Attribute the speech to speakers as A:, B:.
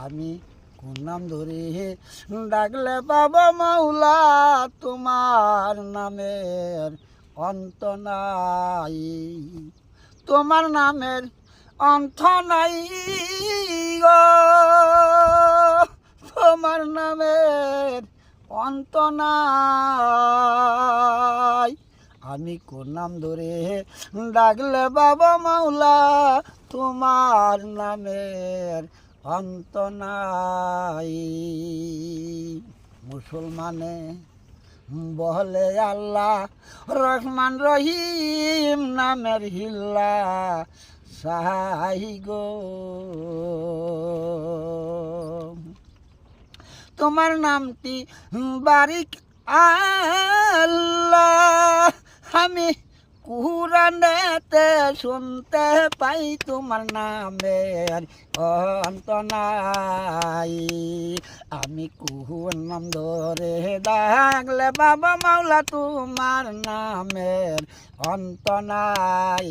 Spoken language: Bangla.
A: আমি কোন নাম ধরে ডাকলে বাবা মাওলা তোমার নামের অন্ত নাই, তোমার নামের অন্ত নাই গো, তোমার নামের অন্ত নাই। আমি কোন নাম ধরে ডাকলে বাবা মাওলা তোমার নামের অন্ত নাই। মুসলমানে বলে আল্লাহ রহমান রহিম নামের হিল্লা সাহাই গো, তোমার নামটি বারিক আল্লাহ। আমি কুরআনেতে শুনতে পাই তোমার নামের অন্ত নাই। আমি কোন নাম ধরে ডাকলে বাবা মাওলা তোমার নামের অন্ত নাই।